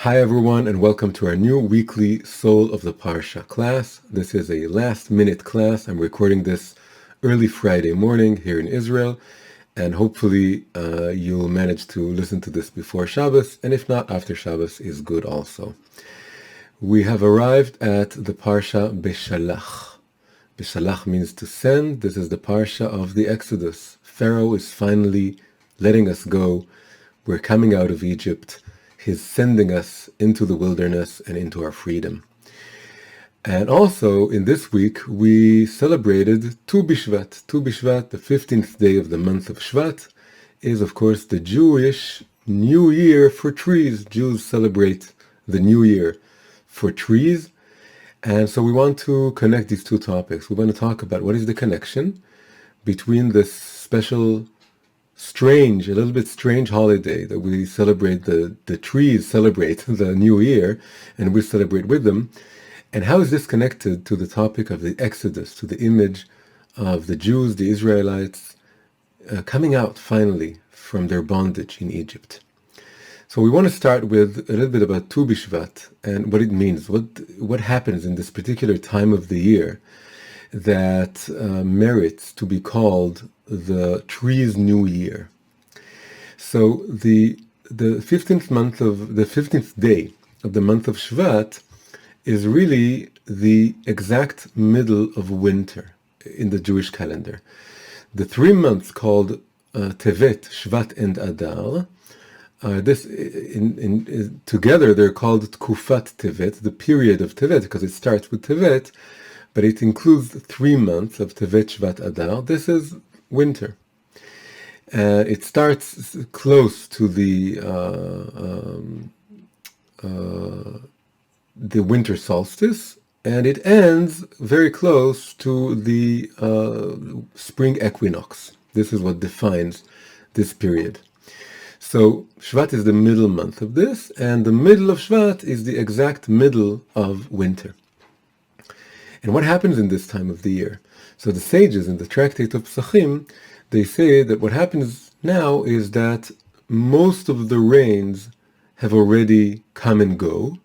Hi everyone, and welcome to our new weekly Soul of the Parsha class. This is a last-minute class. I'm recording this early Friday morning here in Israel, and hopefully you'll manage to listen to this before Shabbos, and if not, after Shabbos is good also. We have arrived at the Parsha Beshalach. Beshalach means to send. This is the Parsha of the Exodus. Pharaoh is finally letting us go. We're coming out of Egypt. He's sending us into the wilderness and into our freedom. And also, in this week, we celebrated Tu B'Shvat. Tu B'Shvat, the 15th day of the month of Shvat, is, of course, the Jewish New Year for trees. Jews celebrate the New Year for trees. And so we want to connect these two topics. We want to talk about what is the connection between this special a little bit strange holiday that we celebrate, the trees celebrate the new year, and we celebrate with them. And how is this connected to the topic of the Exodus, to the image of the Jews, the Israelites, coming out finally from their bondage in Egypt? So we want to start with a little bit about Tu B'Shvat and what it means, what happens in this particular time of the year that merits to be called the tree's new year. So the 15th day of the month of Shvat is really the exact middle of winter in the Jewish calendar. The 3 months called Tevet, Shvat, and Adar, together they're called Tkufat Tevet, the period of Tevet, because it starts with Tevet, but it includes 3 months of Tevet, Shvat, Adar. This is winter. It starts close to the winter solstice, and it ends very close to the spring equinox. This is what defines this period. So Shvat is the middle month of this, and the middle of Shvat is the exact middle of winter. And what happens in this time of the year? So the sages in the tractate of Psachim, they say that what happens now is that most of the rains have already come and go.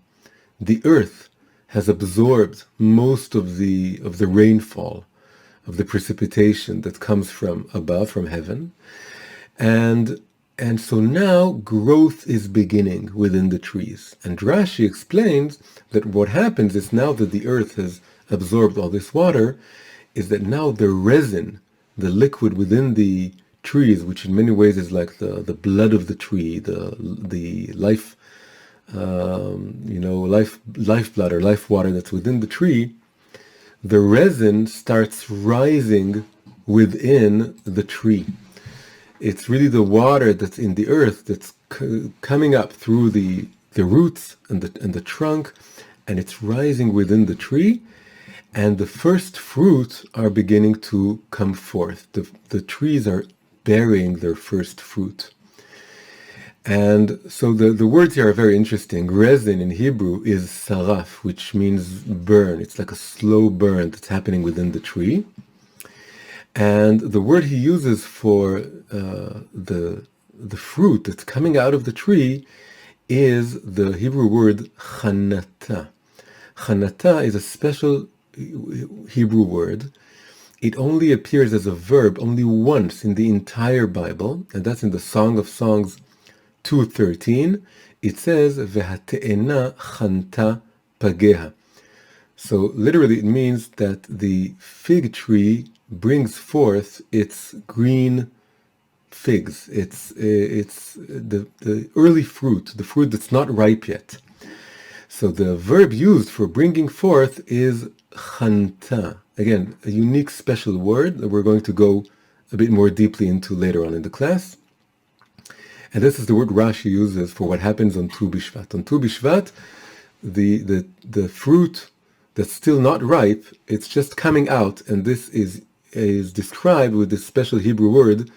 The earth has absorbed most of the rainfall, of the precipitation that comes from above, from heaven. And so now growth is beginning within the trees. And Rashi explains that what happens is now that the earth has absorbed all this water, is that now the resin, the liquid within the trees, which in many ways is like the blood of the tree, the life, lifeblood or life water that's within the tree, the resin starts rising within the tree. It's really the water that's in the earth that's coming up through the roots and the trunk, and it's rising within the tree. And the first fruit are beginning to come forth. The trees are bearing their first fruit. And so the words here are very interesting. Resin in Hebrew is saraf, which means burn. It's like a slow burn that's happening within the tree. And the word he uses for the fruit that's coming out of the tree is the Hebrew word chanata. Chanata is a special Hebrew word. It only appears as a verb only once in the entire Bible, and that's in the Song of Songs 2:13. It says "Vehate'ena chanta pageha." So literally, it means that the fig tree brings forth its green figs. It's the early fruit, the fruit that's not ripe yet. So the verb used for bringing forth is chanta. Again, a unique special word that we're going to go a bit more deeply into later on in the class. And this is the word Rashi uses for what happens on Tu B'Shvat. On Tu B'Shvat, the fruit that's still not ripe, it's just coming out, and this is described with this special Hebrew word,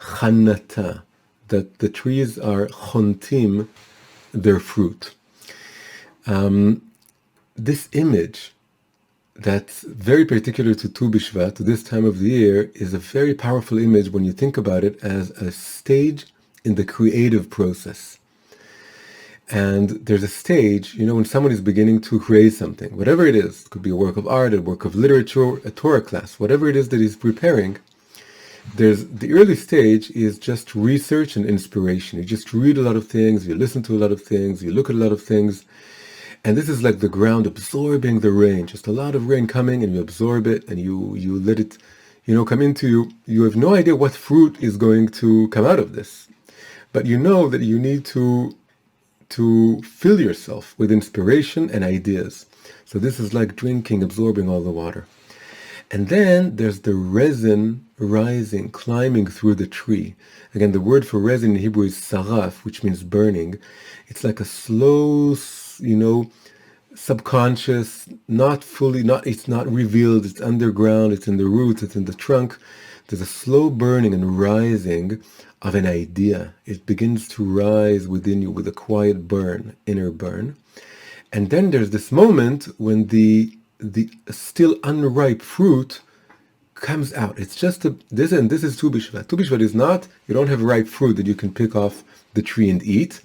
chanata, that the trees are chontim their fruit. This image that's very particular to Tu B'Shvat, to this time of the year, is a very powerful image when you think about it as a stage in the creative process. And there's a stage, when someone is beginning to create something, whatever it is, it could be a work of art, a work of literature, a Torah class, whatever it is that he's preparing. There's the early stage is just research and inspiration. You just read a lot of things, you listen to a lot of things, you look at a lot of things. And this is like the ground absorbing the rain, just a lot of rain coming, and you absorb it and you let it, come into you. You have no idea what fruit is going to come out of this. But you know that you need to fill yourself with inspiration and ideas. So this is like drinking, absorbing all the water. And then there's the resin rising, climbing through the tree. Again, the word for resin in Hebrew is saraf, which means burning. It's like a slow, subconscious, it's not revealed, it's underground, it's in the roots, it's in the trunk. There's a slow burning and rising of an idea. It begins to rise within you with a quiet burn, inner burn. And then there's this moment when the still unripe fruit comes out. It's just this is Tu B'Shvat. Tu B'Shvat is not, you don't have ripe fruit that you can pick off the tree and eat,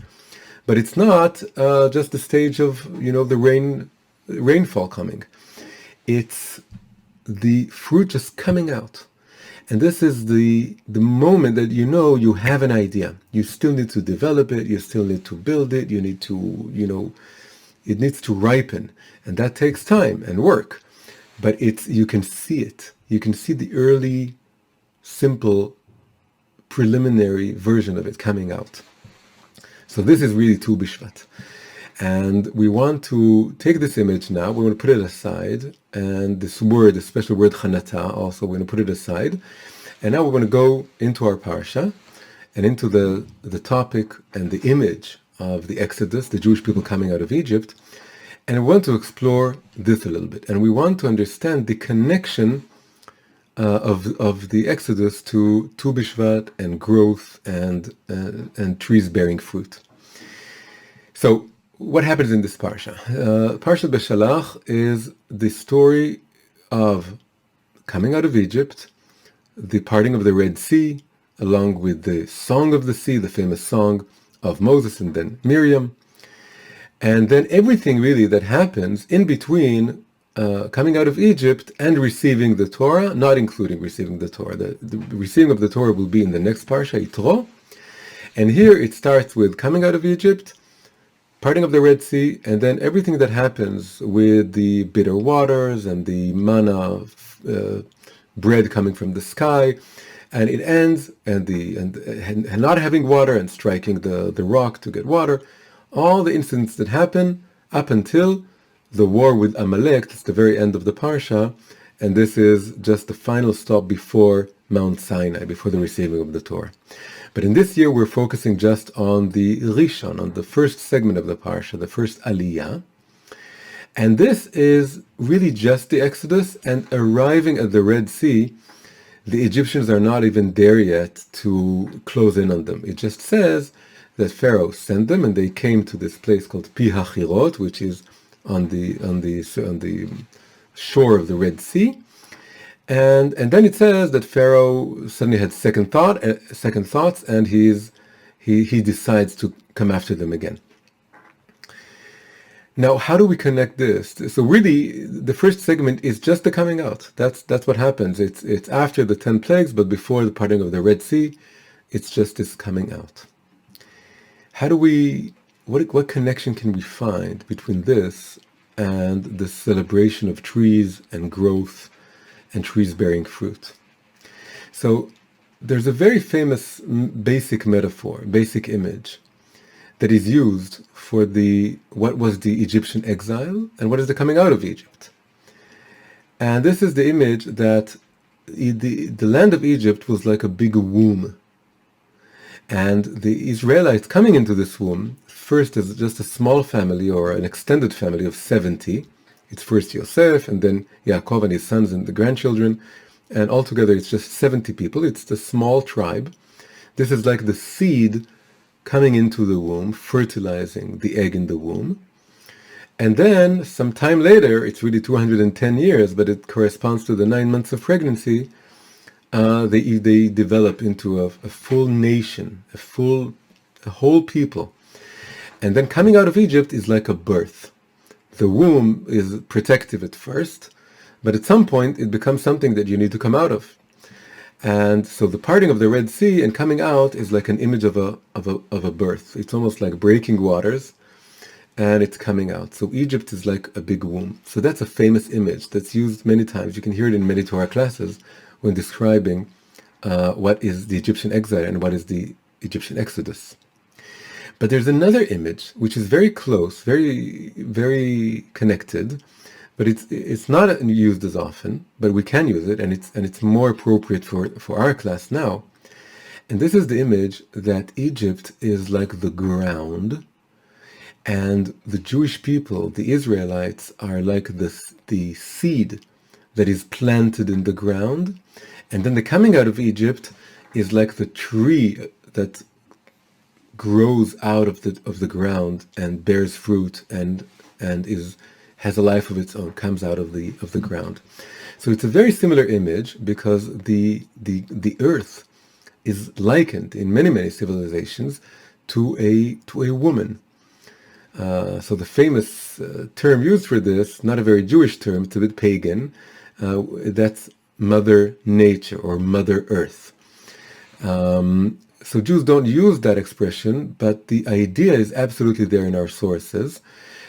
but it's not just the stage of, the rainfall coming. It's the fruit just coming out. And this is the moment that you have an idea. You still need to develop it, you still need to build it, you need to, it needs to ripen. And that takes time and work. But you can see it. You can see the early, simple, preliminary version of it coming out. So this is really Tu B'Shvat. And we want to take this image now, we're going to put it aside, and this word, the special word chanata, also we're going to put it aside. And now we're going to go into our parsha, and into the topic and the image of the Exodus, the Jewish people coming out of Egypt. And we want to explore this a little bit. And we want to understand the connection of the Exodus to Tu B'Shvat and growth and trees bearing fruit. So, what happens in this parsha? Parsha Beshalach is the story of coming out of Egypt, the parting of the Red Sea, along with the Song of the Sea, the famous song of Moses and then Miriam, and then everything really that happens in between coming out of Egypt and receiving the Torah, not including receiving the Torah. The receiving of the Torah will be in the next parsha, Yitro, and here it starts with coming out of Egypt, parting of the Red Sea, and then everything that happens with the bitter waters and the manna bread coming from the sky, and it ends and not having water and striking the rock to get water. All the incidents that happen up until the war with Amalek. It's the very end of the parsha, and this is just the final stop before Mount Sinai, before the receiving of the Torah. But in this year, we're focusing just on the Rishon, on the first segment of the Parsha, the first Aliyah. And this is really just the Exodus, and arriving at the Red Sea, the Egyptians are not even there yet to close in on them. It just says that Pharaoh sent them, and they came to this place called Pi Hachirot, which is on the shore of the Red Sea. And then it says that Pharaoh suddenly had second thoughts, and he decides to come after them again. Now, how do we connect this? So really, the first segment is just the coming out. That's what happens. It's after the 10 plagues, but before the parting of the Red Sea. It's just this coming out. How do we? What connection can we find between this and the celebration of trees and growth and trees bearing fruit? So there's a very famous basic metaphor, basic image that is used for what was the Egyptian exile and what is the coming out of Egypt. And this is the image that the land of Egypt was like a big womb. And the Israelites coming into this womb, first as just a small family or an extended family of 70. It's first Yosef, and then Yaakov and his sons and the grandchildren, and altogether it's just 70 people. It's the small tribe. This is like the seed coming into the womb, fertilizing the egg in the womb. And then, some time later, it's really 210 years, but it corresponds to the 9 months of pregnancy, they develop into a full nation, a whole people. And then coming out of Egypt is like a birth. The womb is protective at first, but at some point it becomes something that you need to come out of. And so the parting of the Red Sea and coming out is like an image of a birth. It's almost like breaking waters, and it's coming out. So Egypt is like a big womb. So that's a famous image that's used many times. You can hear it in many Torah classes when describing what is the Egyptian exile and what is the Egyptian exodus. But there's another image which is very close, very, very connected, but it's not used as often, but we can use it, and it's more appropriate for our class now. And this is the image that Egypt is like the ground, and the Jewish people, the Israelites, are like the seed that is planted in the ground, and then the coming out of Egypt is like the tree that grows out of the ground and bears fruit and has a life of its own, comes out of the ground. So it's a very similar image because the earth is likened in many civilizations to a woman. So the famous term used for this, not a very Jewish term, it's a bit pagan, that's Mother Nature or Mother Earth. So Jews don't use that expression, but the idea is absolutely there in our sources,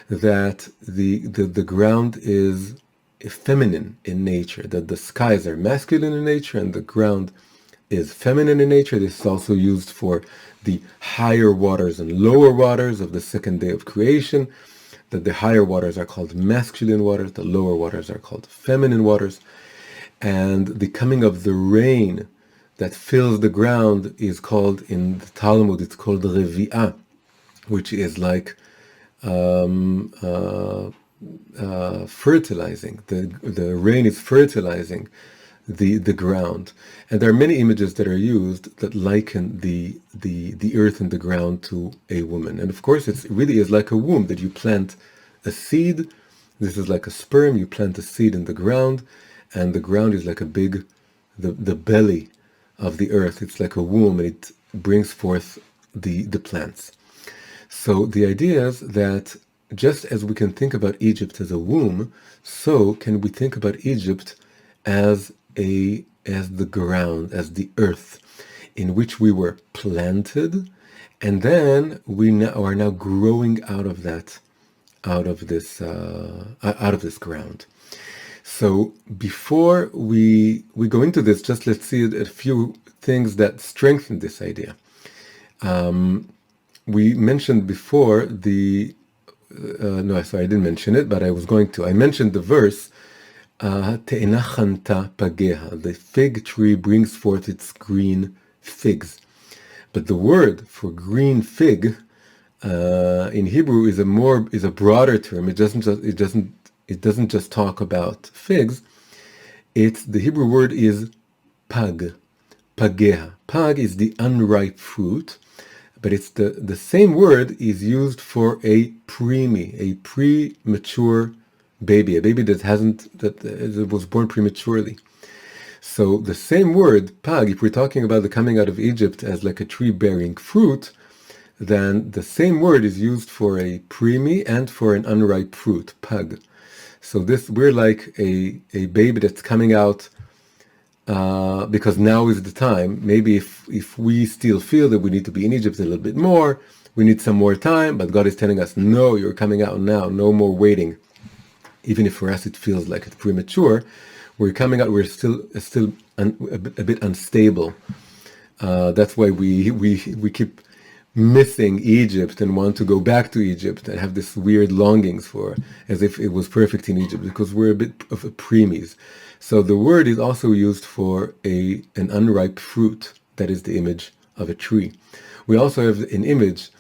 that the ground is feminine in nature, that the skies are masculine in nature and the ground is feminine in nature. This is also used for the higher waters and lower waters of the second day of creation, that the higher waters are called masculine waters, the lower waters are called feminine waters, and the coming of the rain that fills the ground is called, in the Talmud, it's called Revi'ah, which is like fertilizing. The rain is fertilizing the ground. And there are many images that are used that liken the earth and the ground to a woman. And of course, it really is like a womb, that you plant a seed. This is like a sperm. You plant a seed in the ground, and the ground is like the belly of the earth. It's like a womb, and it brings forth the plants. So the idea is that just as we can think about Egypt as a womb, so can we think about Egypt as the ground, as the earth in which we were planted, and then we are now growing out of this ground. So before we go into this, just let's see a few things that strengthen this idea. We mentioned before no, sorry, I didn't mention it, but I was going to. I mentioned the verse, Te'ena chanta pageha, the fig tree brings forth its green figs. But the word for green fig in Hebrew is a broader term. It doesn't just talk about figs. The Hebrew word is pag, pageha. Pag is the unripe fruit, but it's the same word is used for a preemie, a premature baby, a baby that was born prematurely. So the same word, pag, if we're talking about the coming out of Egypt as like a tree bearing fruit, then the same word is used for a preemie and for an unripe fruit, pag. So we're like a baby that's coming out because now is the time. Maybe if we still feel that we need to be in Egypt a little bit more, we need some more time, but God is telling us, no, you're coming out now, no more waiting. Even if for us it feels like it's premature, we're coming out, we're still a bit unstable. That's why we keep missing Egypt and want to go back to Egypt and have this weird longings for, as if it was perfect in Egypt, because we're a bit of a preemies. So the word is also used for an unripe fruit. That is the image of a tree. We also have an image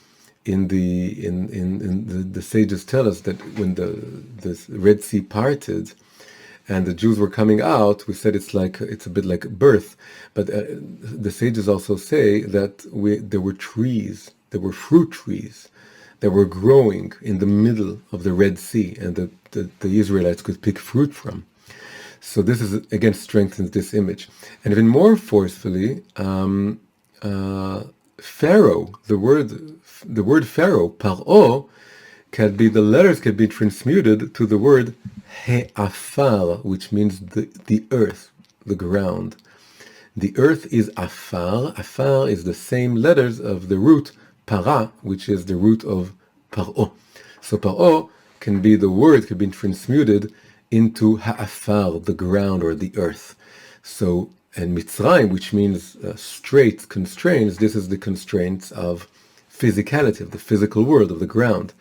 in the sages tell us that when the Red Sea parted and the Jews were coming out, we said it's a bit like birth. But the sages also say that there were trees, there were fruit trees that were growing in the middle of the Red Sea, and the Israelites could pick fruit from. So this is, again, strengthens this image. And even more forcefully, Pharaoh, the word Pharaoh, Paro, the letters can be transmuted to the word He'afar, which means the earth, the ground. The earth is Afar. Afar is the same letters of the root Para, which is the root of Paro. So Paro can be transmuted into Ha'afar, the ground or the earth. So, and Mitzrayim, which means straight constraints, this is the constraints of physicality, of the physical world, of the ground.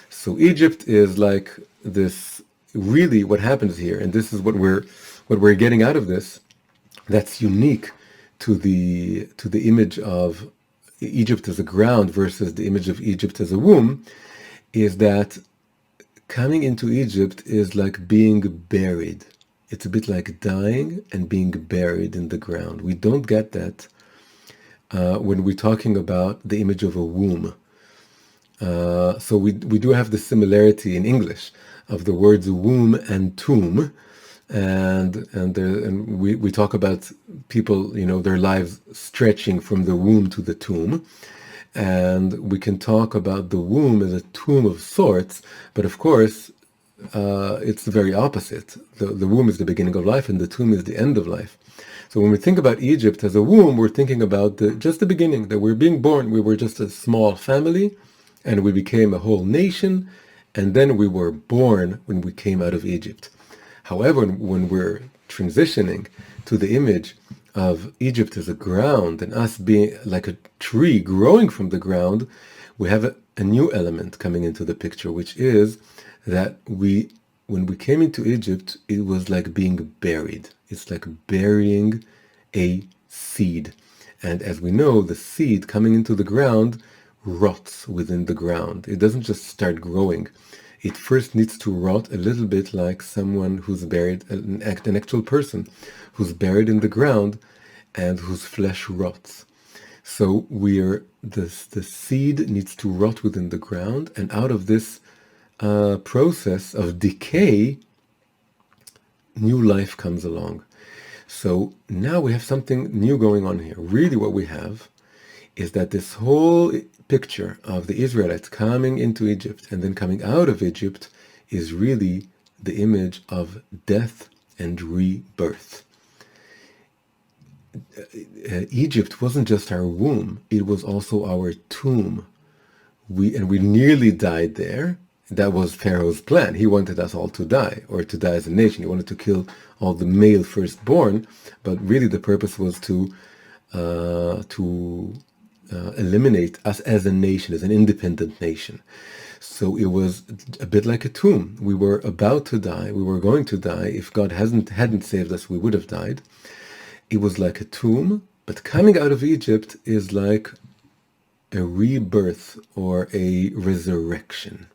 So Egypt is like this, really what happens here, and this is what we're getting out of this, that's unique to the image of Egypt as a ground versus the image of Egypt as a womb, is that coming into Egypt is like being buried. It's a bit like dying and being buried in the ground. We don't get that when we're talking about the image of a womb. So we do have the similarity in English of the words womb and tomb, and we talk about people, their lives stretching from the womb to the tomb, and we can talk about the womb as a tomb of sorts, but of course it's the very opposite. The womb is the beginning of life, and the tomb is the end of life. So when we think about Egypt as a womb, we're thinking about just the beginning, that we're being born. We were just a small family, and we became a whole nation, and then we were born when we came out of Egypt. However, when we're transitioning to the image of Egypt as a ground and us being like a tree growing from the ground, we have a new element coming into the picture, which is that when we came into Egypt, it was like being buried. It's like burying a seed. And as we know, the seed coming into the ground rots within the ground. It doesn't just start growing. It first needs to rot a little bit like someone who's buried, an actual person who's buried in the ground and whose flesh rots. So the seed needs to rot within the ground, and out of this process of decay, new life comes along. So now we have something new going on here. Really what we have is that this whole picture of the Israelites coming into Egypt and then coming out of Egypt is really the image of death and rebirth. Egypt wasn't just our womb, it was also our tomb. We nearly died there. That was Pharaoh's plan. He wanted us all to die, or to die as a nation. He wanted to kill all the male firstborn, but really the purpose was to eliminate us as a nation, as an independent nation. So it was a bit like a tomb. We were about to die. We were going to die. If God hadn't saved us, we would have died. It was like a tomb, but coming out of Egypt is like a rebirth or a resurrection.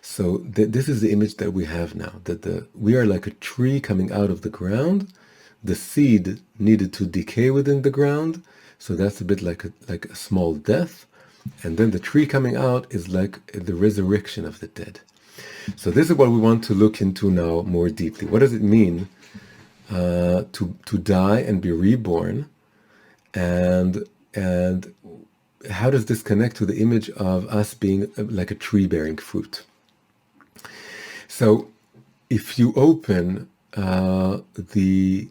So this is the image that we have now, that we are like a tree coming out of the ground. The seed needed to decay within the ground, so that's a bit like a small death. And then the tree coming out is like the resurrection of the dead. So this is what we want to look into now more deeply. What does it mean to die and be reborn? And how does this connect to the image of us being like a tree bearing fruit? So if you open the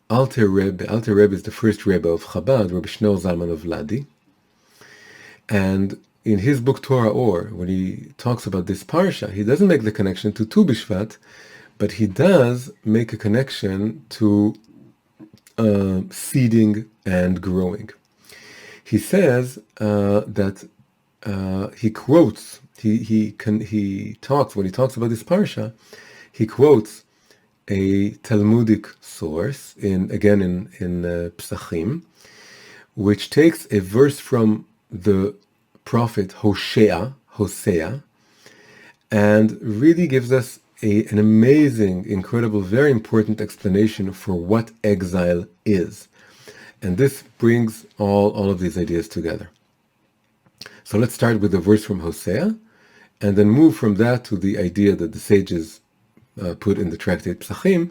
Alter Rebbe is the first Rebbe of Chabad, Rabbi Shneur Zalman of Ladi. And in his book Torah Or, when he talks about this parsha, he doesn't make the connection to Tu B'Shvat, but he does make a connection to seeding and growing. He says that he quotes, he talks, when he talks about this parsha, he quotes a Talmudic source in Psachim, which takes a verse from the prophet Hosea, and really gives us an amazing, incredible, very important explanation for what exile is. And this brings all of these ideas together. So let's start with the verse from Hosea, and then move from that to the idea that the sages put in the tractate Psachim,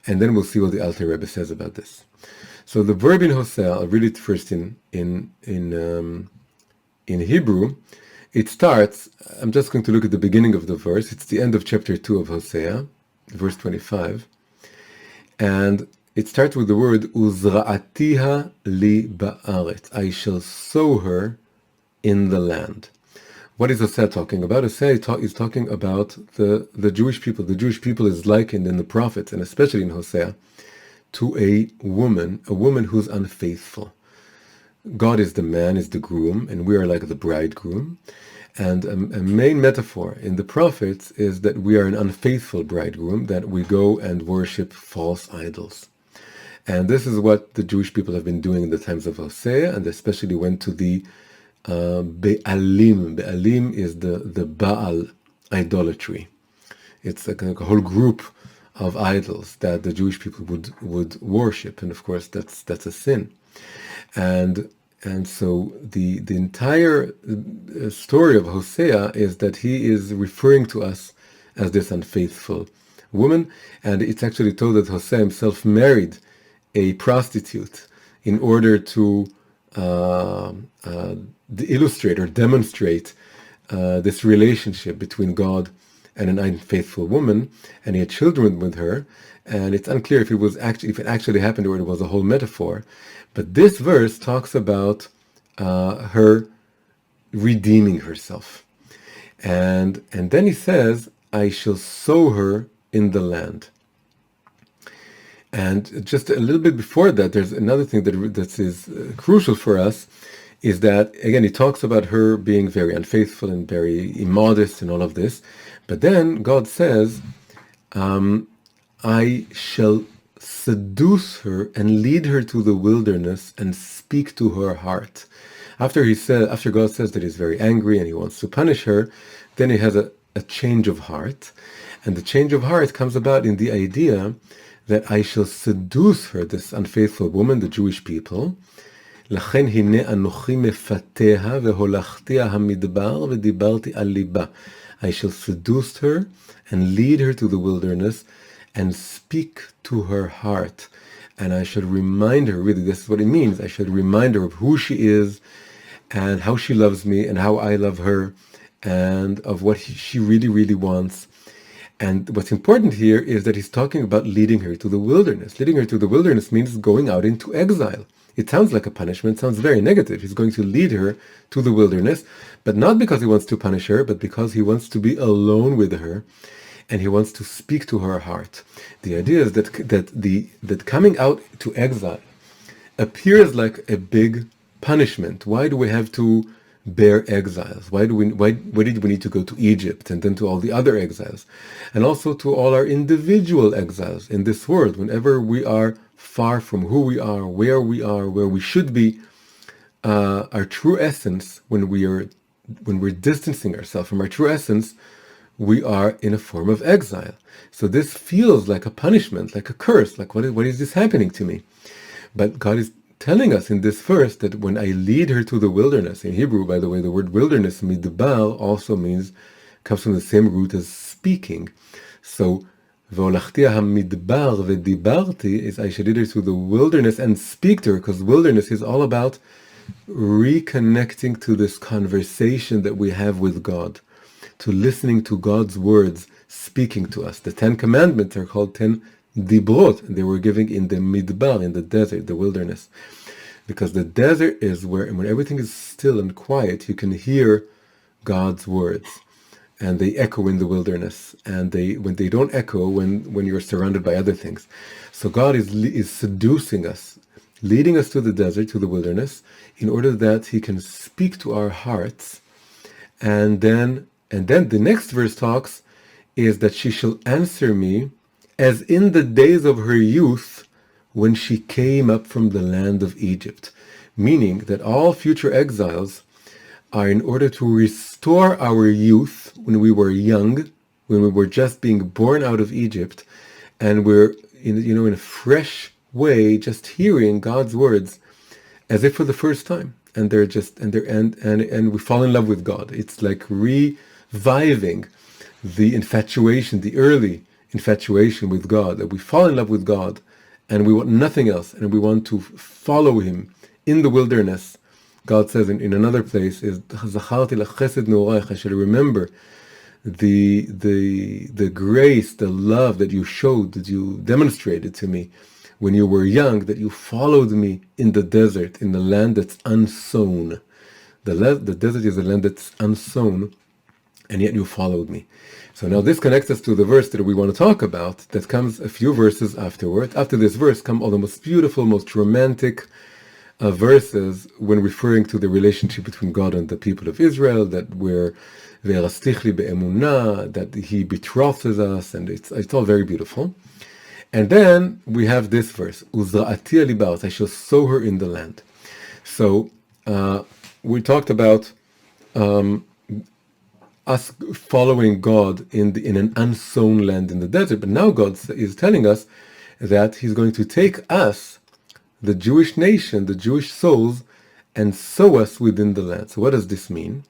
and then we'll see what the Alter Rebbe says about this. So the verb in Hosea, I'll read it first in Hebrew. It starts, I'm just going to look at the beginning of the verse. It's the end of chapter 2 of Hosea, verse 25. And it starts with the word, Uzra'atiha li ba'aretz. I shall sow her in the land. What is Hosea talking about? Hosea is talking about the Jewish people. The Jewish people is likened in the prophets, and especially in Hosea, to a woman who's unfaithful. God is the man, is the groom, and we are like the bridegroom. And a main metaphor in the prophets is that we are an unfaithful bridegroom, that we go and worship false idols. And this is what the Jewish people have been doing in the times of Hosea, and especially went to the Be'alim. Be'alim is the Baal idolatry. It's like a whole group of idols that the Jewish people would worship, and of course that's a sin. And so the entire story of Hosea is that he is referring to us as this unfaithful woman, and it's actually told that Hosea himself married a prostitute in order to illustrate or demonstrate this relationship between God and an unfaithful woman, and he had children with her. And it's unclear if it actually happened or it was a whole metaphor. But this verse talks about her redeeming herself, and then he says, "I shall sow her in the land." And just a little bit before that, there's another thing that is crucial for us, is that, again, he talks about her being very unfaithful and very immodest and all of this. But then God says, I shall seduce her and lead her to the wilderness and speak to her heart. After God says that he's very angry and he wants to punish her, then he has a change of heart. And the change of heart comes about in the idea that I shall seduce her, this unfaithful woman, the Jewish people. לכן הנה אנוכי מפתיה והולכתיה המדבר ודיברתי על ליבה. I shall seduce her and lead her to the wilderness and speak to her heart. And I should remind her, really, this is what it means. I should remind her of who she is and how she loves me and how I love her and of what she really, really wants. And what's important here is that he's talking about leading her to the wilderness. Leading her to the wilderness means going out into exile. It sounds like a punishment, sounds very negative. He's going to lead her to the wilderness, but not because he wants to punish her, but because he wants to be alone with her, and he wants to speak to her heart. The idea is that coming out to exile appears like a big punishment. Why do we have to bear exiles? Why did we need to go to Egypt and then to all the other exiles, and also to all our individual exiles in this world? Whenever we are far from who we are, where we should be, our true essence, when we're distancing ourselves from our true essence, we are in a form of exile. So this feels like a punishment, like a curse, like what is this happening to me? But God is telling us in this verse that when I lead her to the wilderness, in Hebrew, by the way, the word wilderness, midbar, also comes from the same root as speaking. So, והולכתיה המדבר ודיברתי is I should lead her to the wilderness and speak to her, because wilderness is all about reconnecting to this conversation that we have with God, to listening to God's words speaking to us. The 10 Commandments are called 10 Dibrot, and they were given in the midbar, in the desert, the wilderness. Because the desert is where, when everything is still and quiet, you can hear God's words. And they echo in the wilderness. And when they don't echo, when you're surrounded by other things. So God is seducing us, leading us to the desert, to the wilderness, in order that he can speak to our hearts. And then the next verse talks is that she shall answer me as in the days of her youth when she came up from the land of Egypt. Meaning that all future exiles are in order to restore our youth when we were young, when we were just being born out of Egypt, and we're in a fresh way, just hearing God's words as if for the first time. And we fall in love with God. It's like reviving the infatuation, the early infatuation with God, that we fall in love with God and we want nothing else, and we want to follow him in the wilderness. God says in another place, is Zacharti lachesed ne'oraich, I shall remember the grace, the love that you showed, that you demonstrated to me when you were young, that you followed me in the desert, in the land that's unsown. The desert is a land that's unsown, and yet you followed me. So now this connects us to the verse that we want to talk about, that comes a few verses afterward. After this verse come all the most beautiful, most romantic verses when referring to the relationship between God and the people of Israel, that we're ve'erastichli be'emunah, that he betroths us, and it's all very beautiful. And then we have this verse, Uzra'ati alibaret, I shall sow her in the land. So we talked about us following God in an unsown land in the desert, but now God is telling us that he's going to take us, the Jewish nation, the Jewish souls, and sow us within the land. So what does this mean?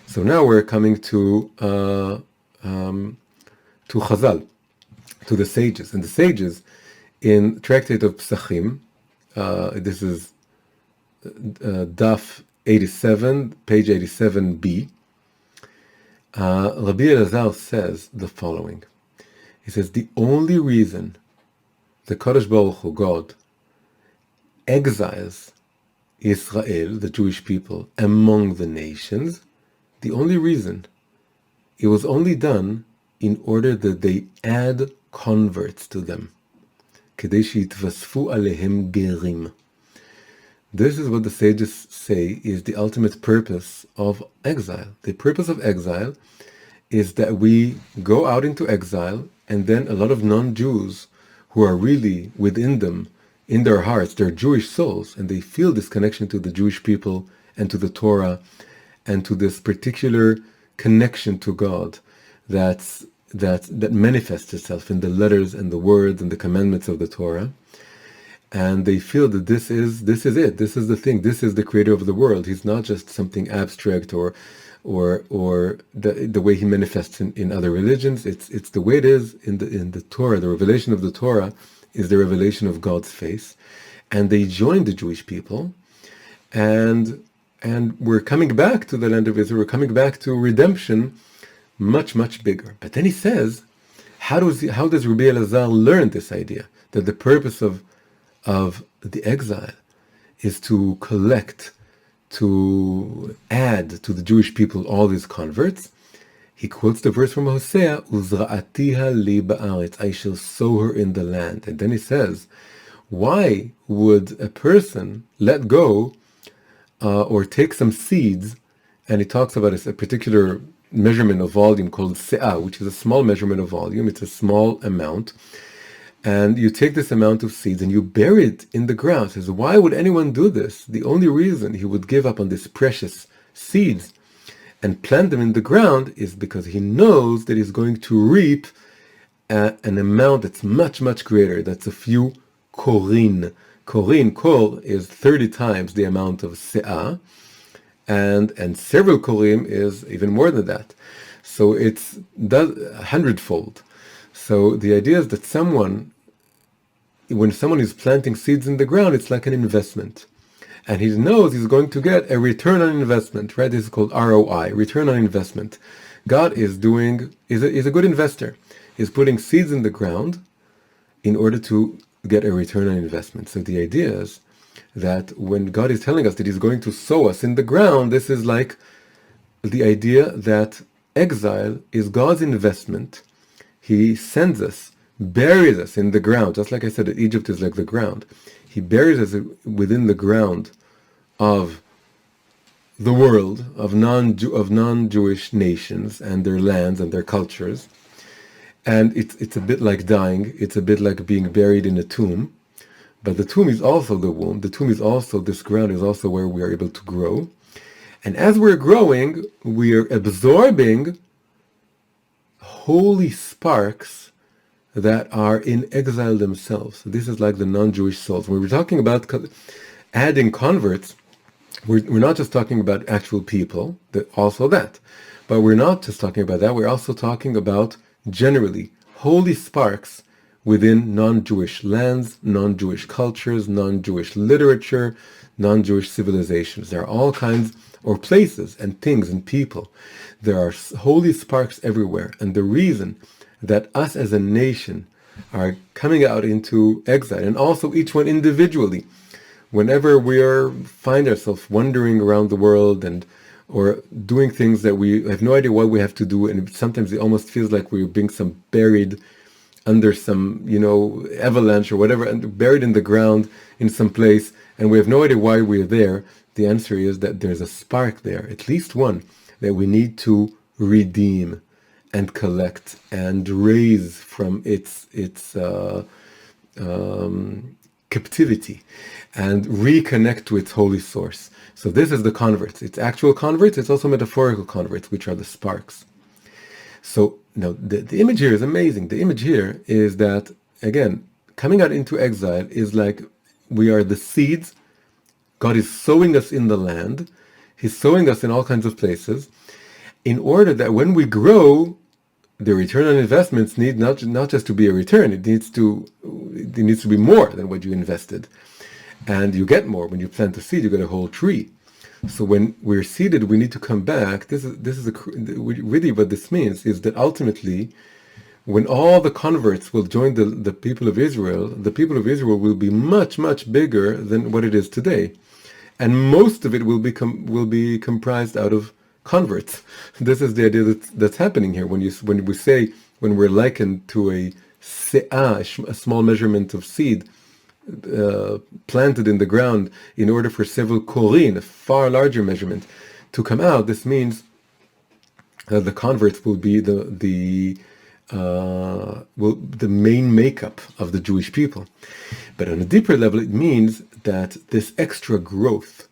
So now we're coming to Chazal, to the sages. And the sages in Tractate of Psachim, this is Daf 87, page 87b, Rabbi Elazar says the following. He says, the only reason the Kadosh Baruch Hu, God, exiles Israel, the Jewish people, among the nations, the only reason, it was only done in order that they add converts to them. כדי שיתווספו עליהם גרים. This is what the sages say is the ultimate purpose of exile. The purpose of exile is that we go out into exile, and then a lot of non-Jews who are really within them, in their hearts, they're Jewish souls, and they feel this connection to the Jewish people and to the Torah and to this particular connection to God that manifests itself in the letters and the words and the commandments of the Torah. And they feel that this is it. This is the thing. This is the creator of the world. He's not just something abstract or the way he manifests in other religions. It's the way it is in the Torah. The revelation of the Torah is the revelation of God's face. And they join the Jewish people, and we're coming back to the land of Israel. We're coming back to redemption, much, much bigger. But then he says, how does Rabbi Elazar learn this idea that the purpose of the exile is to collect, to add to the Jewish people all these converts? He quotes the verse from Hosea, Uzra'atiha li ba'aretz, I shall sow her in the land. And then he says, why would a person let go or take some seeds? And he talks about a particular measurement of volume called se'ah, which is a small measurement of volume. It's a small amount. And you take this amount of seeds and you bury it in the ground. He says, why would anyone do this? The only reason he would give up on these precious seeds and plant them in the ground is because he knows that he's going to reap an amount that's much, much greater. That's a few korin. Kor is 30 times the amount of se'ah, and several korim is even more than that. So it's 100-fold. So the idea is that when someone is planting seeds in the ground, it's like an investment. And he knows he's going to get a return on investment, right? This is called ROI, return on investment. God is a good investor. He's putting seeds in the ground in order to get a return on investment. So the idea is that when God is telling us that he's going to sow us in the ground, this is like the idea that exile is God's investment. He sends us, buries us in the ground, just like I said that Egypt is like the ground. He buries us within the ground of the world, of non-Jewish nations and their lands and their cultures. And it's a bit like dying. It's a bit like being buried in a tomb. But the tomb is also the womb. The tomb is also, this ground is also where we are able to grow. And as we're growing, we are absorbing holy sparks that are in exile themselves. This is like the non-Jewish souls. When we're talking about adding converts, we're not just talking about actual people, also that. But we're not just talking about that. We're also talking about, generally, holy sparks within non-Jewish lands, non-Jewish cultures, non-Jewish literature, non-Jewish civilizations. There are all kinds, or places and things and people. There are holy sparks everywhere. And the reason that us as a nation are coming out into exile, and also each one individually, whenever find ourselves wandering around the world and or doing things that we have no idea what we have to do, and sometimes it almost feels like we're being buried under some, avalanche or whatever, and buried in the ground in some place, and we have no idea why we're there. The answer is that there's a spark there, at least one, that we need to redeem and collect and raise from its captivity and reconnect to its holy source. So this is the converts. It's actual converts, it's also metaphorical converts, which are the sparks. So now the image here is amazing. The image here is that, again, coming out into exile is like we are the seeds. God is sowing us in the land. He's sowing us in all kinds of places in order that when we grow, the return on investments need not just to be a return. It needs to be more than what you invested. And you get more. When you plant a seed, you get a whole tree. So when we're seeded, we need to come back. This is really what this means is that ultimately, when all the converts will join the people of Israel, the people of Israel will be much, much bigger than what it is today, and most of it will be comprised out of converts. This is the idea that's happening here. When we're likened to a small measurement of seed planted in the ground in order for several korin, a far larger measurement, to come out. This means that the converts will be the main makeup of the Jewish people. But on a deeper level, it means that this extra growth,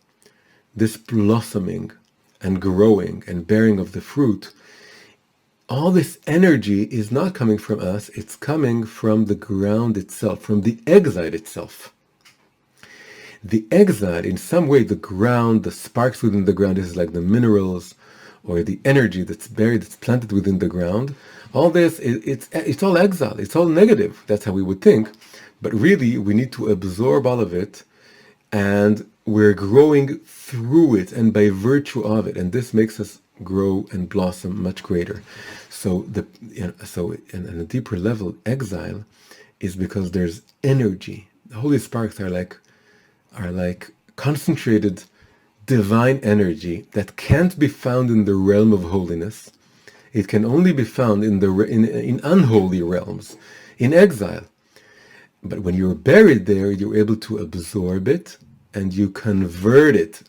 this blossoming and growing and bearing of the fruit, all this energy is not coming from us, it's coming from the ground itself, from the exile itself. The exile, in some way, the ground, the sparks within the ground, is like the minerals or the energy that's buried, that's planted within the ground. All this, it's all exile, it's all negative. That's how we would think. But really, we need to absorb all of it, and we're growing through it and by virtue of it. And this makes us grow and blossom much greater. So in a deeper level, exile is because there's energy. The holy sparks are like concentrated divine energy that can't be found in the realm of holiness. It can only be found in unholy realms, in exile. But when you're buried there, you're able to absorb it and you convert it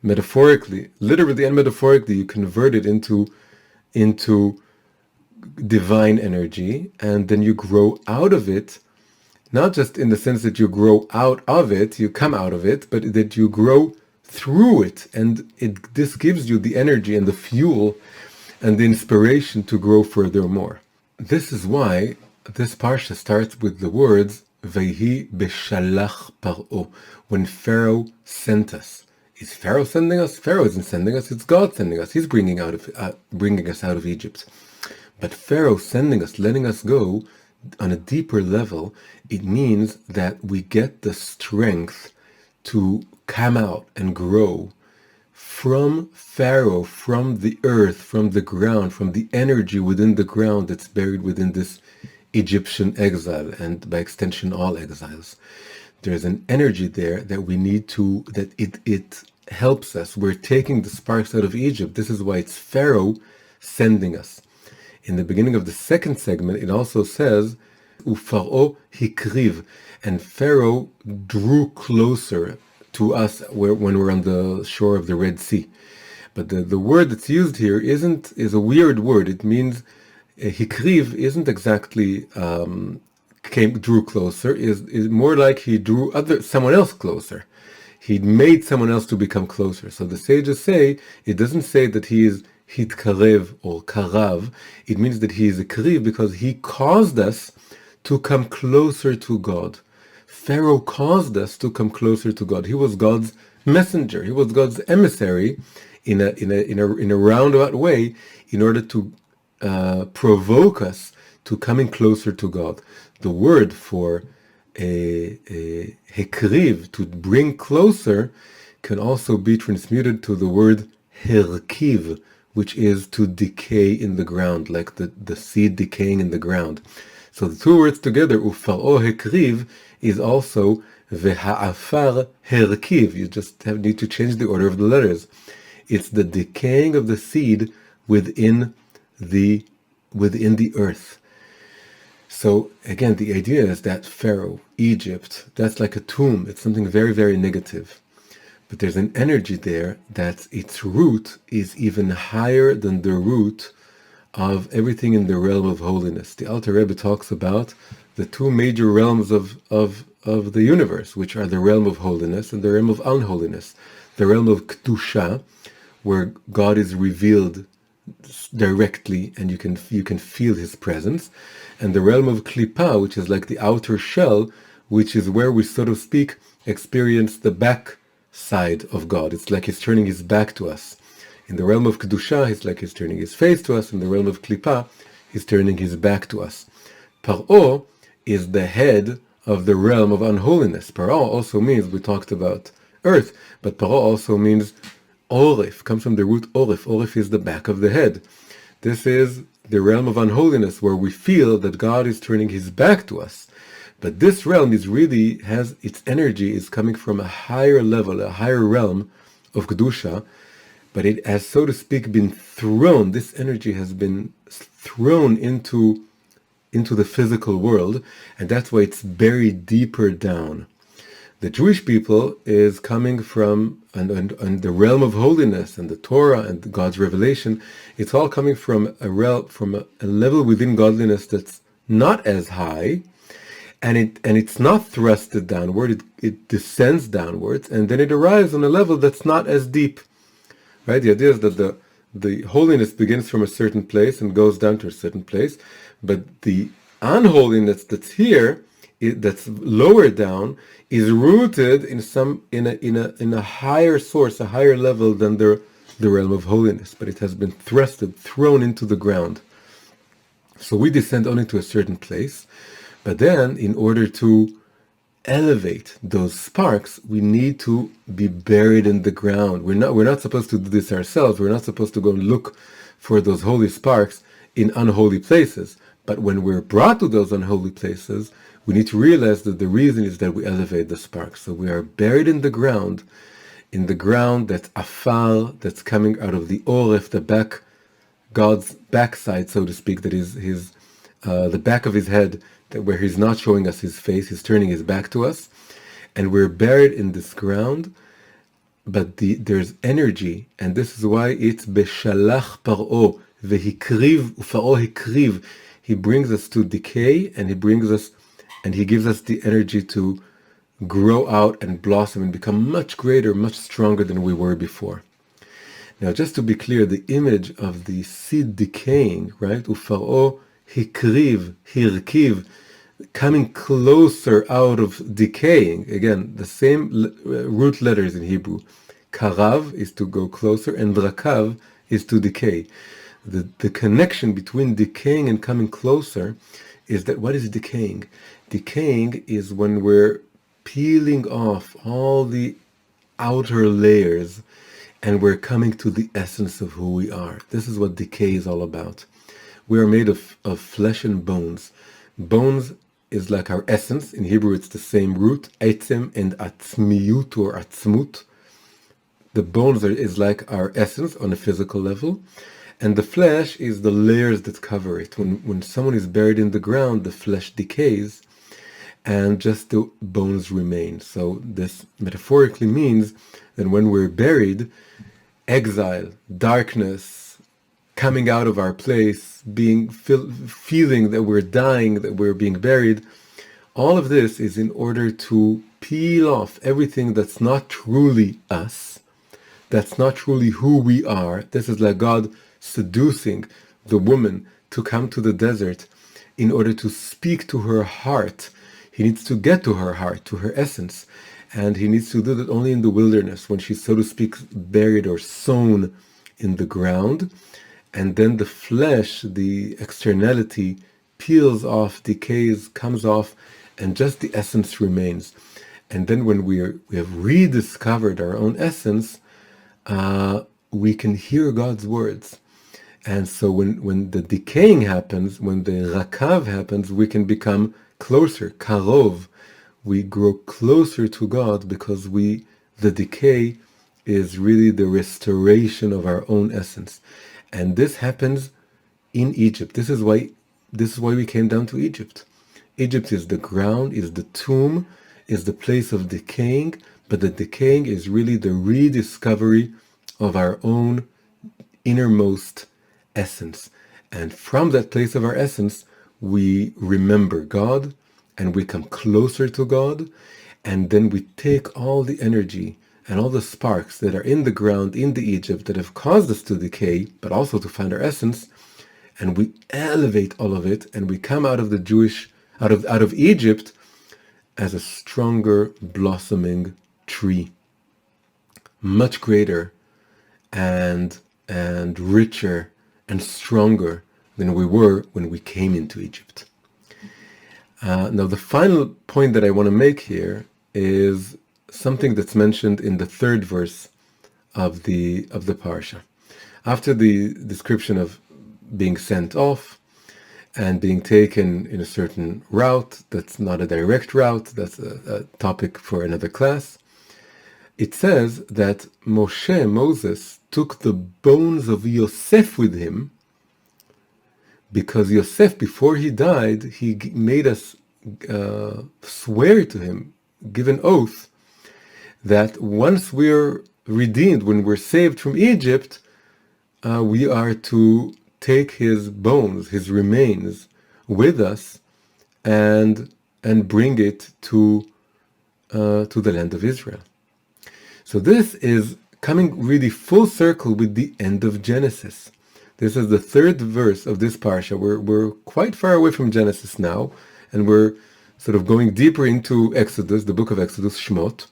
metaphorically, literally and metaphorically. You convert it into divine energy, and then you grow out of it, not just in the sense that you grow out of it, you come out of it, but that you grow through it, and this gives you the energy and the fuel and the inspiration to grow furthermore. This is why this parsha starts with the words Vayhi beshalach paro, when Pharaoh sent us. Is Pharaoh sending us? Pharaoh isn't sending us, it's God sending us. He's bringing us out of Egypt. But Pharaoh sending us, letting us go on a deeper level, it means that we get the strength to come out and grow from Pharaoh, from the earth, from the ground, from the energy within the ground that's buried within this Egyptian exile, and by extension all exiles. There's an energy there that we need to, that it helps us. We're taking the sparks out of Egypt. This is why it's Pharaoh sending us. In the beginning of the second segment, it also says, Ufaro hikriv, and Pharaoh drew closer to us when we're on the shore of the Red Sea. But the word that's used here is a weird word. It means hikriv isn't exactly drew closer. Is more like he drew someone else closer. He made someone else to become closer. So the sages say it doesn't say that he is hitkarev or karav. It means that he is a kriv because he caused us to come closer to God. Pharaoh caused us to come closer to God. He was God's messenger. He was God's emissary in a roundabout way in order to provoke us to coming closer to God. The word for hekriv, to bring closer, can also be transmuted to the word herkiv, which is to decay in the ground, like the seed decaying in the ground. So the two words together, ufaro hekriv, is also veha'afar herkiv. You just need to change the order of the letters. It's the decaying of the seed within the earth. So again, the idea is that Pharaoh, Egypt, that's like a tomb. It's something very, very negative. But there's an energy there that its root is even higher than the root of everything in the realm of holiness. The Alter Rebbe talks about the two major realms of the universe, which are the realm of holiness and the realm of unholiness. The realm of Kedusha, where God is revealed directly and you can feel his presence, and the realm of Klippa, which is like the outer shell, which is where we, so to speak, experience the back side of God. It's like he's turning his back to us. In the realm of Kedusha, it's like he's turning his face to us. In the realm of Klippa, he's turning his back to us. Paro is the head of the realm of unholiness. Paro also means, we talked about earth, but Paro also means Orif, comes from the root Orif. Orif is the back of the head. This is the realm of unholiness, where we feel that God is turning his back to us. But this realm is really, has its energy is coming from a higher level, a higher realm of Kedusha, but it has, so to speak, been thrown, this energy has been thrown into the physical world, and that's why it's buried deeper down. The Jewish people is coming from, and the realm of holiness and the Torah and God's revelation, it's all coming from a level within godliness that's not as high, and it's not thrusted downward, it descends downwards, and then it arrives on a level that's not as deep. Right? The idea is that the holiness begins from a certain place and goes down to a certain place, but the unholiness that's here, that's lower down, is rooted in a higher source, a higher level than the realm of holiness, but it has been thrown into the ground. So we descend only to a certain place, but then in order to elevate those sparks, we need to be buried in the ground. We're not supposed to do this ourselves. We're not supposed to go and look for those holy sparks in unholy places. But when we're brought to those unholy places, we need to realize that the reason is that we elevate the sparks. So we are buried in the ground that's afar, that's coming out of the oref, the back, God's backside, so to speak, that is the back of his head, where he's not showing us his face, he's turning his back to us, and we're buried in this ground, but there's energy, and this is why it's beshalach paro vehikriv ufaro hikriv. He brings us to decay, and he gives us the energy to grow out and blossom and become much greater, much stronger than we were before. Now, just to be clear, the image of the seed decaying, right? Ufaro hikriv, hirkiv, coming closer out of decaying. Again, the same root letters in Hebrew. Karav is to go closer, and rakav is to decay. The connection between decaying and coming closer is that what is decaying? Decaying is when we're peeling off all the outer layers and we're coming to the essence of who we are. This is what decay is all about. We are made of flesh and bones. Bones is like our essence. In Hebrew, it's the same root, etzem and atzmiyut or atzmut. The bones is like our essence on a physical level. And the flesh is the layers that cover it. When someone is buried in the ground, the flesh decays and just the bones remain. So this metaphorically means that when we're buried, exile, darkness, coming out of our place, feeling that we're dying, that we're being buried, all of this is in order to peel off everything that's not truly us, that's not truly who we are. This is like God seducing the woman to come to the desert in order to speak to her heart. He needs to get to her heart, to her essence, and he needs to do that only in the wilderness, when she's, so to speak, buried or sown in the ground. And then the flesh, the externality, peels off, decays, comes off, and just the essence remains. And then when we have rediscovered our own essence, we can hear God's words. And so when the decaying happens, when the rakav happens, we can become closer, karov. We grow closer to God because the decay is really the restoration of our own essence. And this happens in Egypt. This is why we came down to Egypt. Egypt is the ground, is the tomb, is the place of decaying, but the decaying is really the rediscovery of our own innermost essence. And from that place of our essence, we remember God and we come closer to God. And then we take all the energy and all the sparks that are in the ground, in the Egypt, that have caused us to decay, but also to find our essence, and we elevate all of it, and we come out of out of Egypt as a stronger, blossoming tree, much greater and richer and stronger than we were when we came into Egypt. Now, the final point that I want to make here is something that's mentioned in the third verse of the parsha. After the description of being sent off and being taken in a certain route that's not a direct route, that's a topic for another class, it says that Moses, took the bones of Yosef with him, because Yosef, before he died, he made us swear to him, give an oath, that once we're redeemed, when we're saved from Egypt, we are to take his bones, his remains, with us, and bring it to the land of Israel. So this is coming really full circle with the end of Genesis. This is the third verse of this parsha. We're quite far away from Genesis now, and we're sort of going deeper into Exodus, the book of Exodus, Shmot.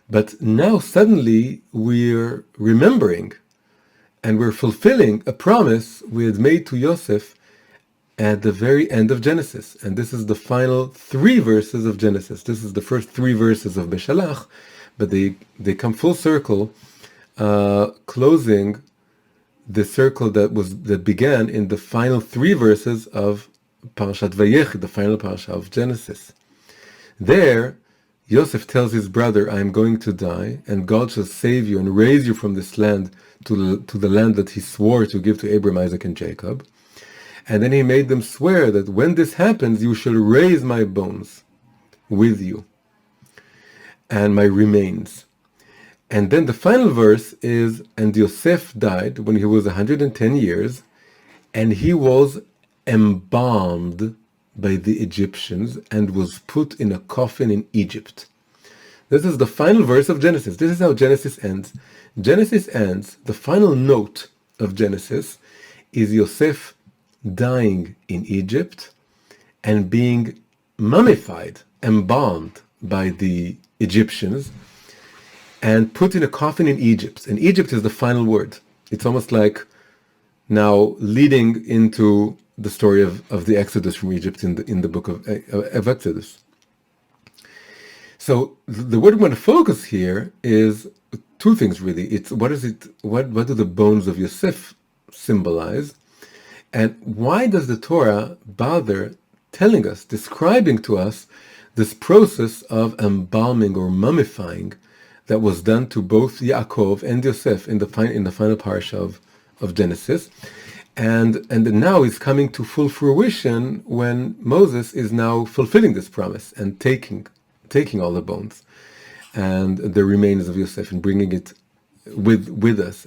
But now suddenly we're remembering and we're fulfilling a promise we had made to Yosef at the very end of Genesis. And this is the final 3 verses of Genesis. This is the first 3 verses of Beshalach, but they come full circle, closing the circle that began in the final 3 verses of Parashat Vayechi, the final parsha of Genesis. There, Yosef tells his brother, I am going to die, and God shall save you and raise you from this land to the land that he swore to give to Abraham, Isaac, and Jacob. And then he made them swear that when this happens, you shall raise my bones with you and my remains. And then the final verse is, and Yosef died when he was 110 years, and he was embalmed by the Egyptians and was put in a coffin in Egypt. This is the final verse of Genesis. This is how Genesis ends. Genesis ends, the final note of Genesis is Yosef dying in Egypt and being mummified, embalmed by the Egyptians and put in a coffin in Egypt. And Egypt is the final word. It's almost like now leading into the story of the Exodus from Egypt in the book of Exodus. So the word I'm going to focus here is 2 things really. It's what do the bones of Yosef symbolize, and why does the Torah bother telling us, describing to us this process of embalming or mummifying that was done to both Yaakov and Yosef in the final parsha of Genesis. And now is coming to full fruition when Moses is now fulfilling this promise and taking all the bones and the remains of Yosef and bringing it with us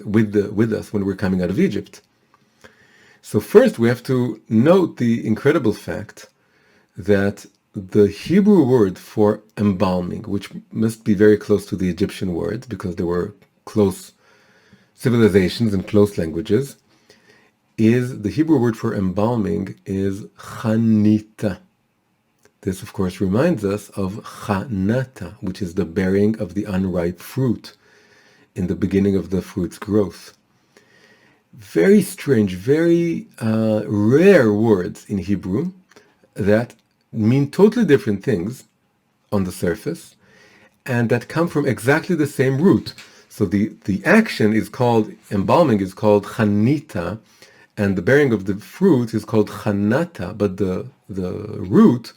when we're coming out of Egypt. So first we have to note the incredible fact that the Hebrew word for embalming, which must be very close to the Egyptian word because they were close civilizations and close languages, is the Hebrew word for embalming is chanita. This, of course, reminds us of chanata, which is the bearing of the unripe fruit in the beginning of the fruit's growth. very strange, very rare words in Hebrew that mean totally different things on the surface, and that come from exactly the same root. So the action is called, embalming is called chanita, and the bearing of the fruit is called chanata, but the root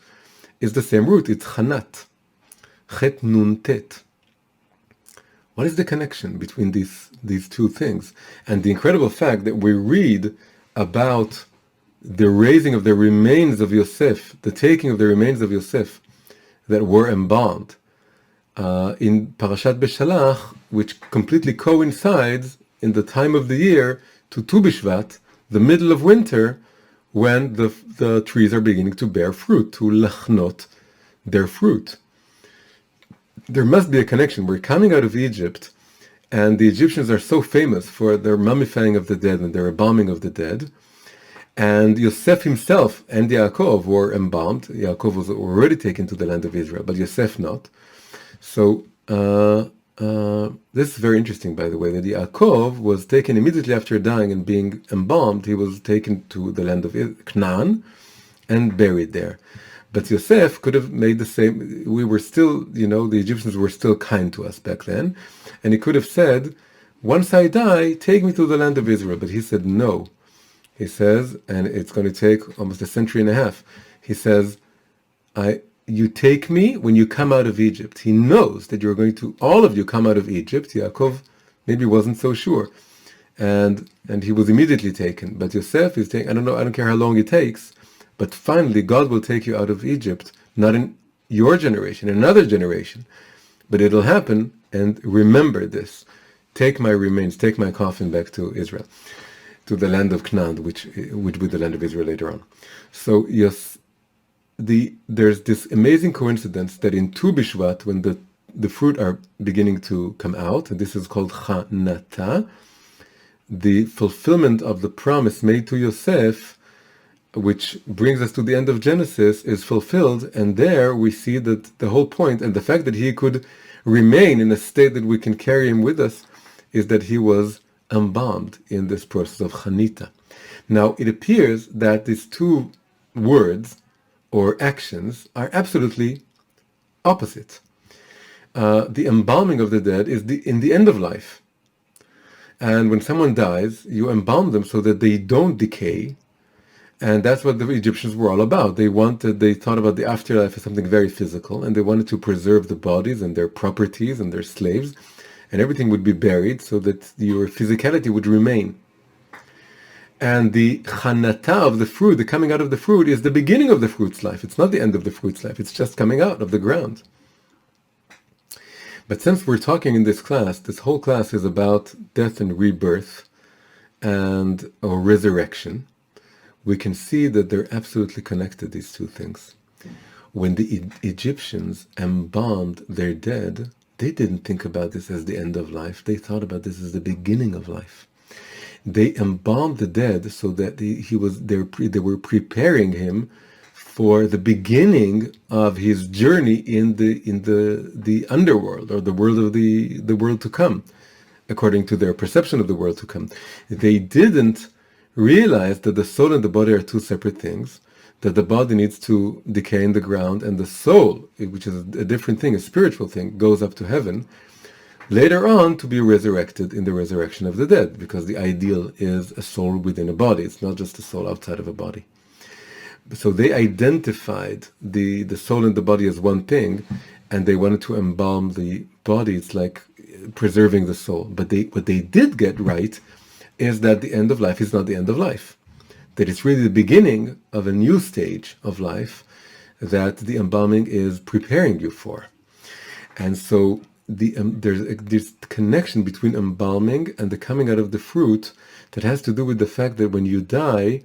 is the same root, it's chanat, chet nun tet. What is the connection between these two things? And the incredible fact that we read about the raising of the remains of Yosef, the taking of the remains of Yosef that were embalmed in Parashat Beshalach, which completely coincides in the time of the year to Tu B'Shvat, the middle of winter, when the trees are beginning to bear fruit, to lachnot their fruit. There must be a connection. We're coming out of Egypt, and the Egyptians are so famous for their mummifying of the dead and their embalming of the dead. And Yosef himself and Yaakov were embalmed. Yaakov was already taken to the land of Israel, but Yosef not. So this is very interesting, by the way, that Yaakov was taken immediately after dying and being embalmed. He was taken to the land of Canaan and buried there. But Yosef could have made the same. We were still, the Egyptians were still kind to us back then. And he could have said, once I die, take me to the land of Israel. But he said, no. He says, and it's going to take almost a century and a half. He says, you take me when you come out of Egypt. He knows that you're going to, all of you come out of Egypt. Yaakov maybe wasn't so sure. And he was immediately taken. But Yosef is taken, I don't care how long it takes. But finally, God will take you out of Egypt, not in your generation, another generation. But it'll happen, and remember this. Take my remains, take my coffin back to Israel, to the land of Canaan, which would be the land of Israel later on. So yes, there's this amazing coincidence that in Tu B'Shvat, when the fruit are beginning to come out, and this is called Chanata, the fulfillment of the promise made to Yosef, which brings us to the end of Genesis, is fulfilled. And there we see that the whole point, and the fact that he could remain in a state that we can carry him with us, is that he was embalmed in this process of Chanita. Now, it appears that these two words or actions are absolutely opposite. The embalming of the dead is in the end of life. And when someone dies, you embalm them so that they don't decay. And that's what the Egyptians were all about. They thought about the afterlife as something very physical, and they wanted to preserve the bodies and their properties and their slaves, and everything would be buried so that your physicality would remain. And the chanata of the fruit, the coming out of the fruit, is the beginning of the fruit's life. It's not the end of the fruit's life. It's just coming out of the ground. But since we're talking in this class, this whole class is about death and rebirth or resurrection. We can see that they're absolutely connected, these two things. When the Egyptians embalmed their dead, they didn't think about this as the end of life. They thought about this as the beginning of life. They embalmed the dead so that they were preparing him for the beginning of his journey in the underworld, or the world to come, according to their perception of the world to come. They didn't realize that the soul and the body are two separate things, that the body needs to decay in the ground, and the soul, which is a different thing, a spiritual thing, goes up to heaven, later on to be resurrected in the resurrection of the dead, because the ideal is a soul within a body. It's not just a soul outside of a body. So they identified the soul and the body as one thing, and they wanted to embalm the body. It's like preserving the soul. But what they did get right is that the end of life is not the end of life. That it's really the beginning of a new stage of life that the embalming is preparing you for. And so there's this connection between embalming and the coming out of the fruit that has to do with the fact that when you die,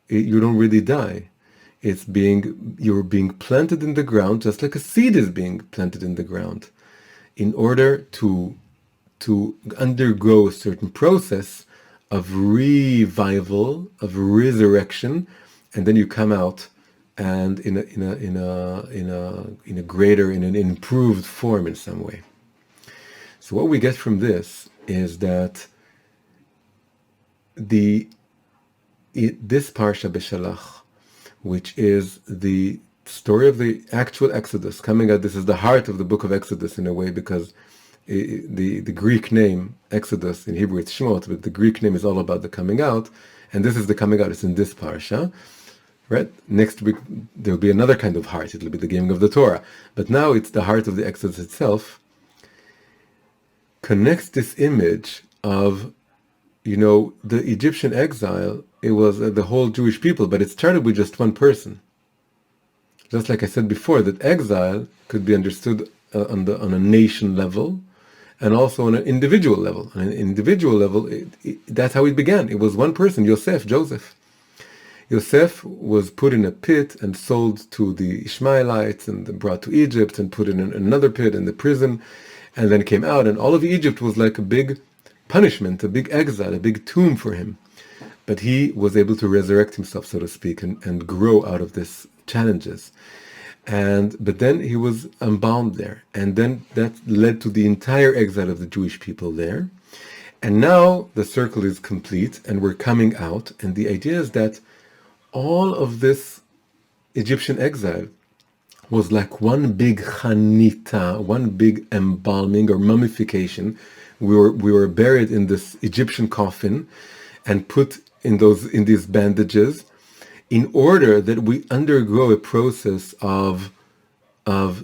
you don't really die. You're being planted in the ground, just like a seed is being planted in the ground, in order to undergo a certain process of revival, of resurrection, and then you come out and in an improved form in some way. So what we get from this is that this Parsha Beshalach, which is the story of the actual Exodus coming out. This is the heart of the book of Exodus in a way, because the Greek name Exodus, in Hebrew it's Shemot, but the Greek name is all about the coming out, and this is the coming out. It's in this Parsha, right? Next week there will be another kind of heart. It will be the giving of the Torah, but now it's the heart of the Exodus itself. Connects this image of, the Egyptian exile. It was the whole Jewish people, but it started with just one person. Just like I said before, that exile could be understood on a nation level, and also on an individual level. On an individual level, that's how it began. It was one person, Joseph. Yosef was put in a pit and sold to the Ishmaelites and brought to Egypt and put in another pit in the prison, and then came out, and all of Egypt was like a big punishment, a big exile, a big tomb for him. But he was able to resurrect himself, so to speak, and grow out of these challenges. But then he was embalmed there, and then that led to the entire exile of the Jewish people there. And now the circle is complete, and we're coming out, and the idea is that all of this Egyptian exile was like one big chanita, one big embalming or mummification. We were buried in this Egyptian coffin and put in these bandages, in order that we undergo a process of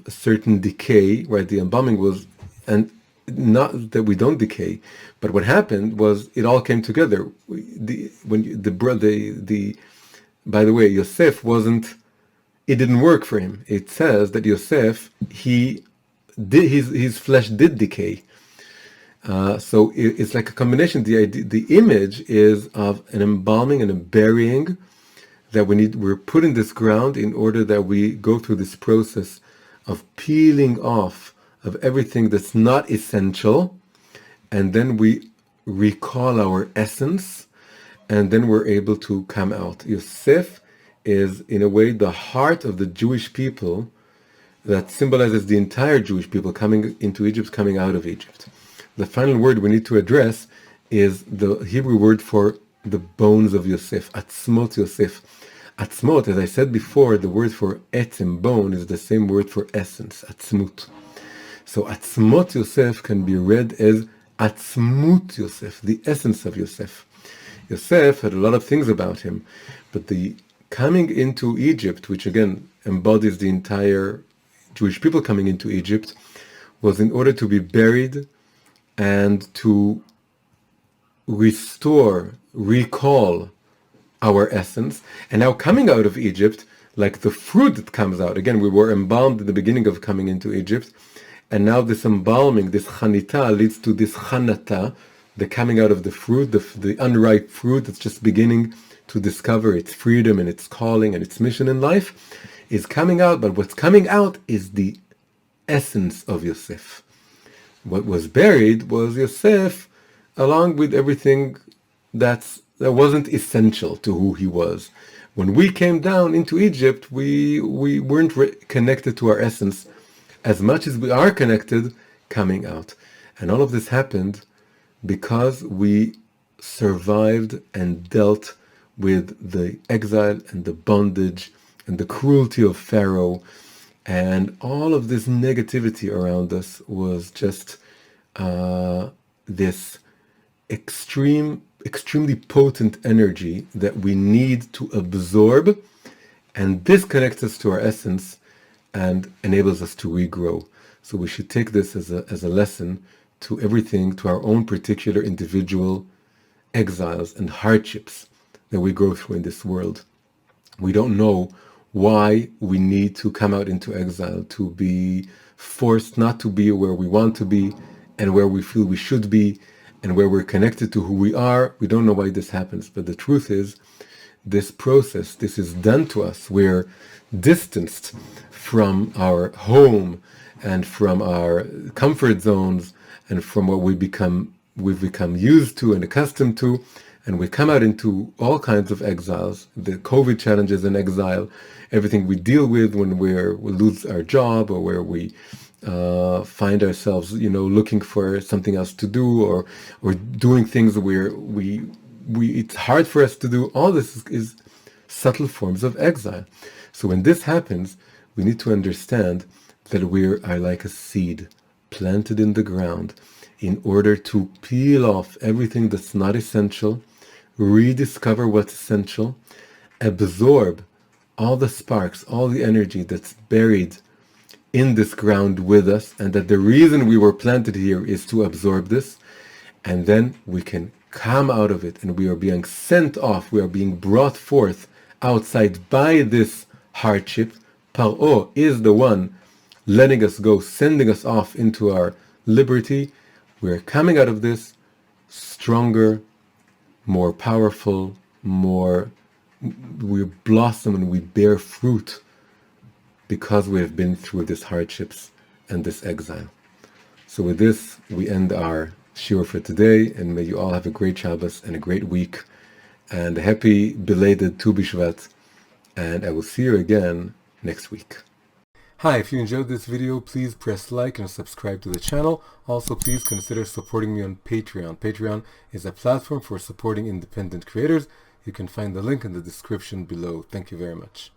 certain decay, right? The embalming was, and not that we don't decay, but what happened was it all came together. By the way, Yosef it didn't work for him. It says that Yosef, his flesh did decay. So it's like a combination. The image is of an embalming and a burying, that we're put in this ground in order that we go through this process of peeling off of everything that's not essential, and then we recall our essence, and then we're able to come out. Yosef is, in a way, the heart of the Jewish people that symbolizes the entire Jewish people coming into Egypt, coming out of Egypt. The final word we need to address is the Hebrew word for the bones of Yosef, atzmot Yosef. Atzmot, as I said before, the word for etzem, bone, is the same word for essence, atzmut. So atzmot Yosef can be read as atzmut Yosef, the essence of Yosef. Yosef had a lot of things about him, but the coming into Egypt, which again embodies the entire Jewish people coming into Egypt, was in order to be buried and to recall our essence. And now coming out of Egypt, like the fruit that comes out, again, we were embalmed at the beginning of coming into Egypt, and now this embalming, this chanita, leads to this chanata, the coming out of the fruit, the unripe fruit that's just beginning to discover its freedom and its calling and its mission in life, is coming out. But what's coming out is the essence of Yosef. What was buried was Yosef, along with everything that wasn't essential to who he was. When we came down into Egypt, we weren't connected to our essence as much as we are connected coming out. And all of this happened because we survived and dealt with the exile and the bondage and the cruelty of Pharaoh, and all of this negativity around us was just this extremely potent energy that we need to absorb, and this connects us to our essence and enables us to regrow. So we should take this as a lesson to everything, to our own particular individual exiles and hardships that we go through in this world. We don't know why we need to come out into exile, to be forced not to be where we want to be and where we feel we should be and where we're connected to who we are. We don't know why this happens, but the truth is, this process, this is done to us. We're distanced from our home and from our comfort zones and from what we've become used to and accustomed to, and we come out into all kinds of exiles, the COVID challenges in exile, everything we deal with when we lose our job, or where we find ourselves, looking for something else to do, or doing things where we it's hard for us to do. All this is subtle forms of exile. So when this happens, we need to understand that we are like a seed planted in the ground in order to peel off everything that's not essential, rediscover what's essential, absorb all the sparks, all the energy that's buried in this ground with us, and that the reason we were planted here is to absorb this, and then we can come out of it, and we are being sent off, we are being brought forth outside by this hardship. Paro is the one letting us go, sending us off into our liberty. We're coming out of this stronger, more powerful, we blossom and we bear fruit because we have been through these hardships and this exile. So with this, we end our shiur for today, and may you all have a great Shabbos and a great week, and a happy belated Tu B'Shvat, and I will see you again next week. Hi, if you enjoyed this video, please press like and subscribe to the channel. Also, please consider supporting me on Patreon. Patreon is a platform for supporting independent creators. You can find the link in the description below. Thank you very much.